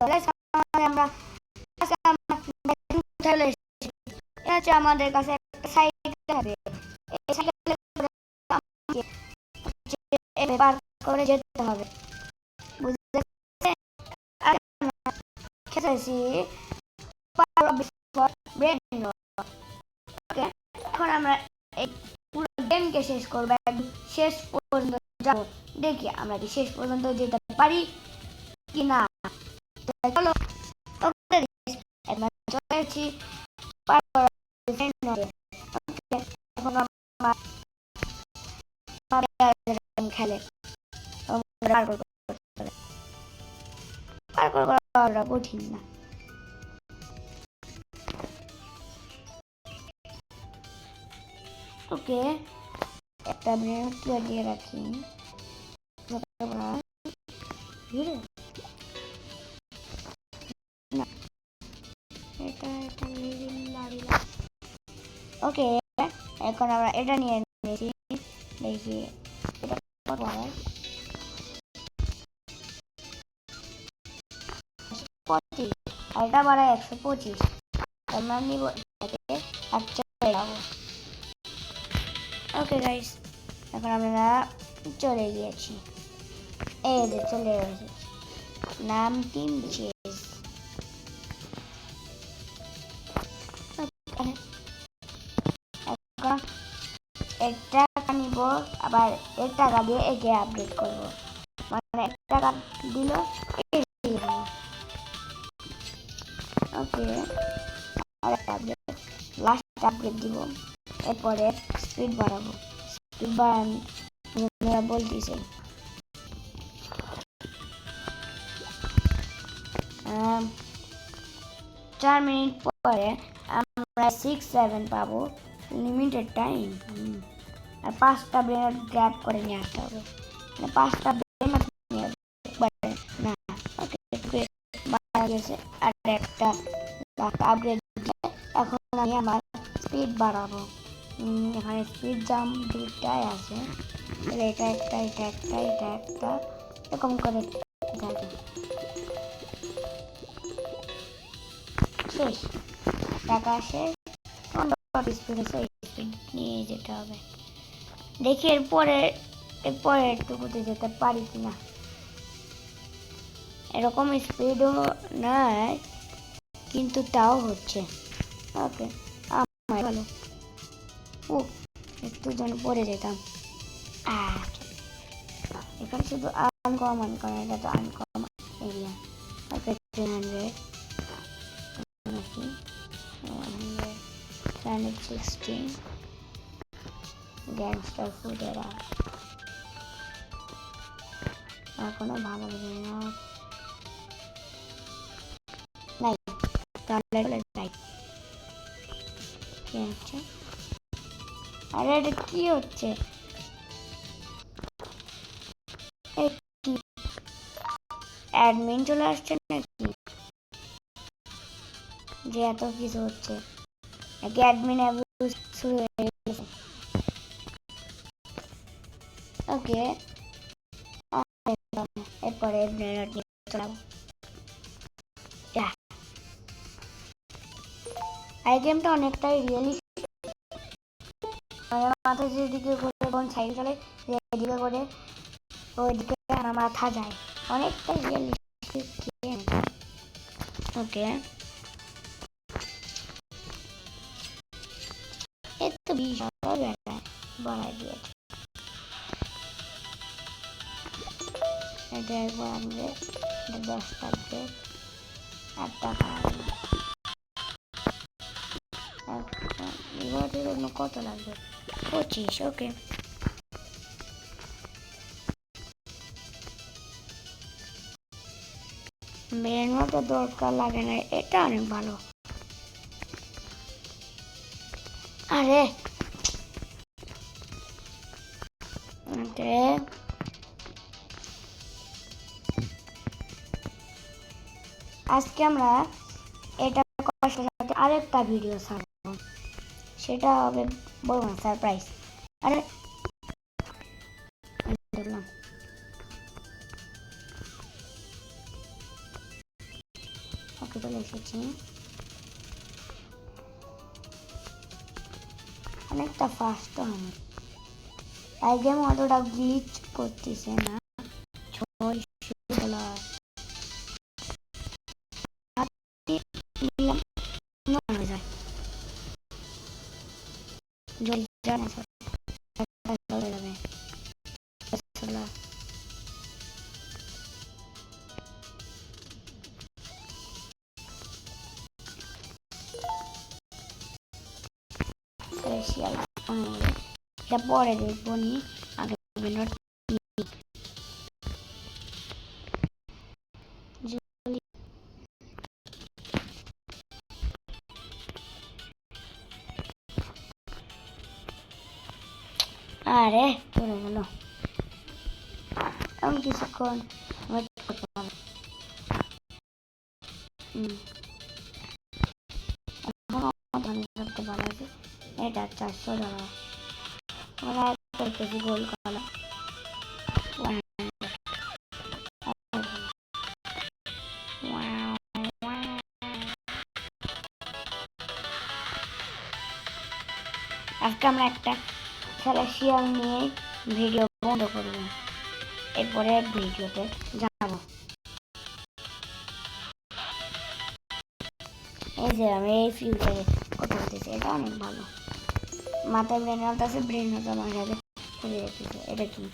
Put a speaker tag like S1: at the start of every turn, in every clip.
S1: আমরা চলে এসেছি। এটা হচ্ছে আমাদের কাছে একটা সাইকেল হবে। এই সাইকেলে আমাকে পার করে যেতে হবে, বুঝতে পেরেছেন? আর আমরা খেতেছি এখন আমরা এই পুরো গেমকে শেষ করবো, শেষ পর্যন্ত যাবো। দেখি আমরা কি শেষ পর্যন্ত যেতে পারি কি না। চলো, চলে এসেছি। এখন খেলে পার্কর করা কঠিন না। ওকে, একটা ব্রেন দিয়ে রাখি। ওকে, এখন আমরা এটা নিয়ে নিয়েছি। দেখি এটা কত হয়। 25 আর এটা বাড়ায় 125। আমরা নিব এটাকে আর চলে যাবো। ওকে গাইস, এখন আমরা চলে গিয়েছি। এই যে চলে এসেছি। নাম টিম চেজ। এখন এক টাকা নিব, আবার 1 টাকা দিয়ে একে আপডেট করব। মানে 1 টাকা দিল ওকে, আর আপডেট লাস্ট আপডেট দিব। এরপরে স্পিড বাড়াবো। স্পিড বাড়ানো বলতেছে 4 মিনিট পরে আমরা 6-7 পাবো। Limited time. আর 5টা ব্রেন গ্র্যাব করে নিয়ে আসতে হবে। মানে 5টা ব্রেন না। ওকে, মারা গেছে। আর একটা আপগ্রেড দিয়ে এখন আমি আমার স্পিড বাড়াবো। এখানে স্পিড জাম্প দুটাই আছে। এটা একটা, এটা একটা, এটা একটা, এরকম করে থাকে। শেষ, টাকা শেষ। স্পিডে স্পিড নিয়ে যেতে হবে। দেখি এরপরে একটুকুতে যেতে পারি কিনা। এরকম স্পিডও নাই, কিন্তু তাও হচ্ছে। ওকে, ভালো। ও, একটু জন পড়ে যেতাম। এখানে শুধু আনকমন করে, এটা তো আনকমন এরিয়া। ওকে, 300 নাকি 116 গ্যাংস্টার ফুডেরা এখনো ভালো লাগে না। নাই, তাহলে যাই। কি হচ্ছে? আরে এটা কি হচ্ছে? অ্যাডমিন চলে আসছে নাকি যে এত কিছু হচ্ছে? নাকি অ্যাডমিন অ্যাবিউজ শুরু হয়ে গেছে? ওকে, এরপরে চালাবো। এই গেমটা অনেকটাই রিয়েলিস্টিক। মাথা যেদিকে করে কোন সাইকেল চলে, এদিকে করে ওইদিকে আমার মাথা যায়। অনেকটাই রিয়েলিস্টিক গেম। ওকে, এর তো বিশাল বেড়ায় বাড়াই দিয়েছে। এটা একবার আনবে, 10 থাকবে, 8 টাকা আসবে। জন্য কত লাগবে? 25। ওকে, মেন মতো দরকার লাগে না, এটা অনেক ভালো। আরে আজকে আমরা এটা করার সাথে আরেকটা ভিডিও ছাড়বো, সেটা হবে বড় সারপ্রাইজ। আরে দেখলাম ওকে চলে এসেছি। অনেকটা ফাস্ট আমি এই গেম অতটা গ্লিচ করতেছে না। এটা পরে দেখবো নি আগে আরে পড়ে গেল। আমি কিছুক্ষণ ওয়েট করতে পারবো। করতে পারো যে এটা 400 টাকা ওরা করতেছি গোল কলা আজকে আমরা একটা খেলা শিয়াল নিয়ে ভিডিও বন্ধ করব, এরপরে ভিডিওতে যাবো। এই যে আমি এই ফিউচারে কথা বলতেছি, এটা অনেক ভালো। মাথায় ব্রেন আউট আছে, ব্রেন আউট আমার সাথে চলে যেতেছে। এটা কি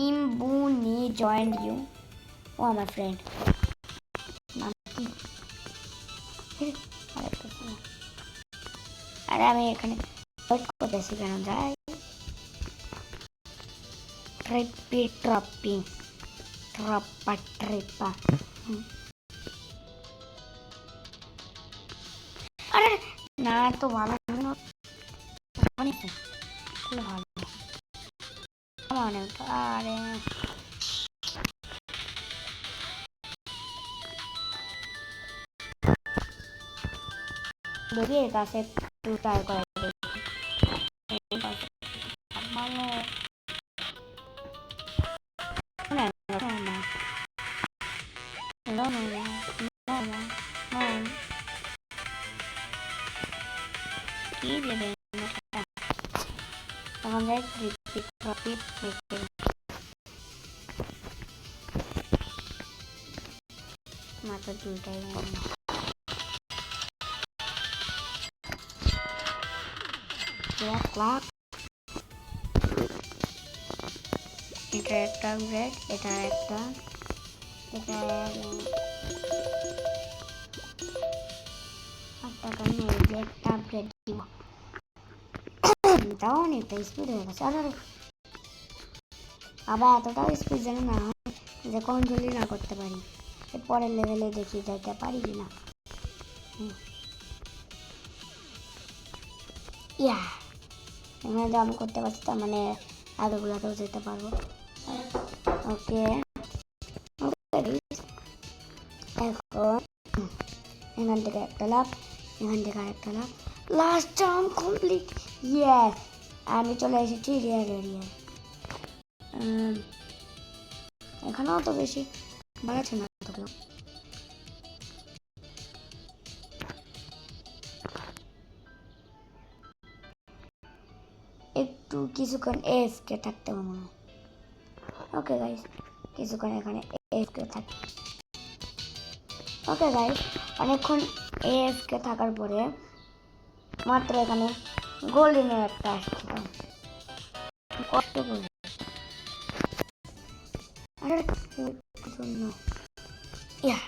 S1: ইমবুনি জয়েন্ট ইউ, ও আমার ফ্রেন্ড নাম কি? আরে আমি এখানে ওয়েট করতেছি কেন? যাই ট্রিপি ট্রপি ট্রপা ট্রিপা। আরে না তো ভালো অনেক ভালো অনেক। আরে দেখি এর কাছে একটু ট্রাই করে ভালো কি দেবে তখন যাই মাত্র দুইটাই ক্লাক। এটা একটা গ্রেড, এটা একটা, এটা টাকা নেই যে একটা আপগ্রেড দিব, তাও অনেকটা স্পিড হয়ে গেছে। আর আবার এতটাও স্পিড যেন না হয় যে কন্ট্রোলই না করতে পারি। পরের লেভেলে দেখি যাইতে পারি কিনা। ইয়া এখানে জাম করতে পারছি, তার মানে আগেগুলোতেও যেতে পারবো। ওকে এখন এখান থেকে একটা লাভ, এখান থেকে আরেকটা লাভ, লাস্ট জাম্প কমপ্লিট। ইয়েস আমি চলে এসেছি রিয়ার এরিয়ায়। এখানেও তো বেশি বাড়াচ্ছে না তো কেউ। একটু কিছুক্ষণ এফকে থাকতে মনে হয়। ওকে গাইস কিছুক্ষণ এখানে এফকে থাকি। ওকে গাইস অনেকক্ষণ এফকে থাকার পরে মাত্র এখানে গোল্ডেনের একটা আসছিল, কষ্ট করে আরে জন্য ইয়া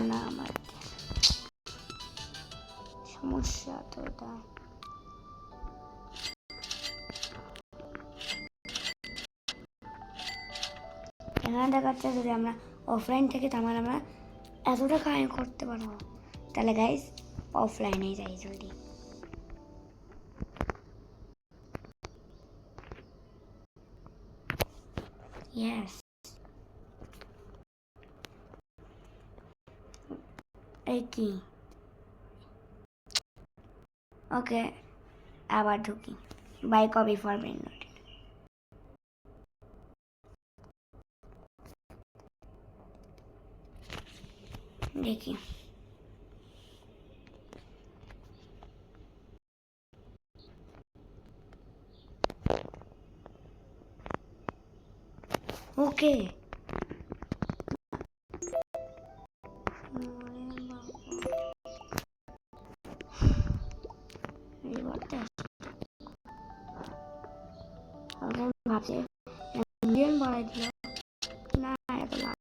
S1: না আমার সমস্যা তো এটা। এখানে দেখাচ্ছে যদি আমরা অফলাইন থেকে তাহলে আমরা এতটা কাজ করতে পারবো। তাহলে গাইস অফলাইনে যাই জলদি। ইয়েস এই কি ওকে আবার ঢুকি by copy for main note. দেখি ওকে ভাবছি মিলিয়ন বাড়াই দিল না এত লাভ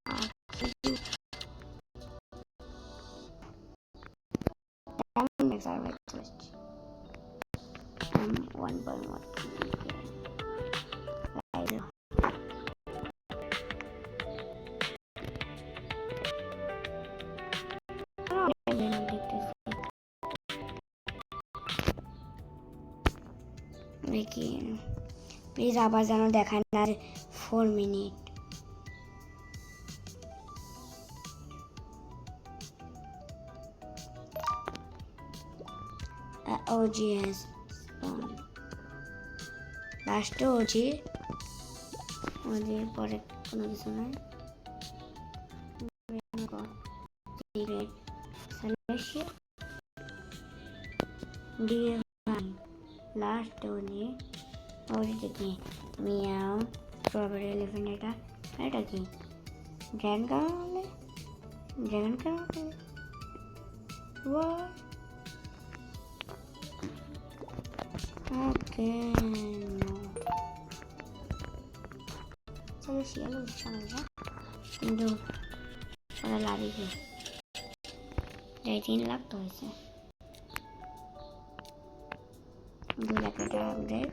S1: দেখি প্লিজ আবার যেন দেখায় না 4 minute OG has spawned last OG পরে কোনো কিছু নাই লাস্ট ওটা কি মিয়াও স্ট্রবেরি এলিফেন্ট এটা কি ড্রাগন কারণে ওকে চলো শিয়াল শোনা কিন্তু ওরা লাভই কি 3 লাখ তো হয়েছে 2 লাখ টাকা আপডেট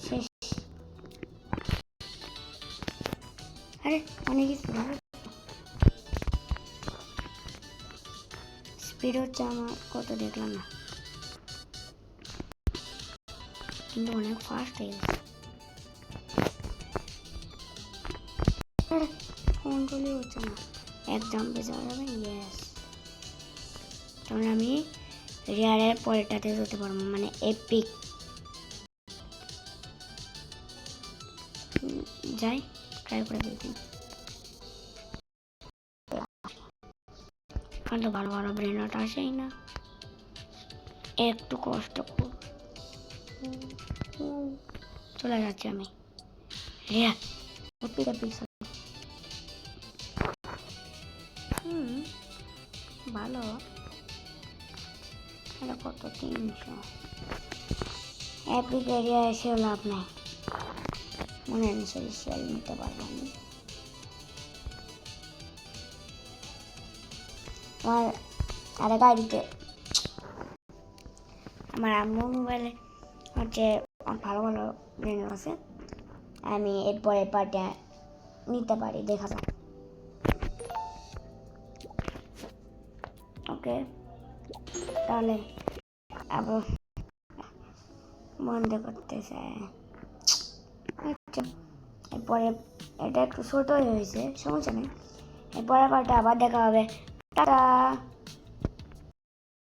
S1: শেষ আরে অনেক স্পিড হচ্ছে আমার কত দেখলাম না কিন্তু অনেক ফাস্ট হয়ে গেছে কন্ট্রোলই হচ্ছে না এক জাম্পে যাওয়া যাবে ইয়েস তাহলে আমি রেয়ারের পরেরটাতে যেতে পারবো মানে এপিক যাই ট্রাই করে দেখি তো ভালো ভালো ব্রেনট আসেই না একটু কষ্ট করব চলে যাচ্ছি আমি রেয়ার এপিক এপিক ভালো এটা কত 300 এপিক এরিয়া এসেও লাভ নাই মনে অনুসারে সেল নিতে পারবো আমি আমার আরে গাড়িতে আমার আম্মু মোবাইলে হচ্ছে ভালো ভালো ব্রেন আছে আমি এরপরে পার্টে নিতে পারি দেখা যাক ওকে তাহলে আবার বন্ধ করতে চাই আচ্ছা এরপরে এটা একটু ছোটই হয়েছে সমস্যা নেই এরপরে পার্টে আবার দেখা হবে টাটা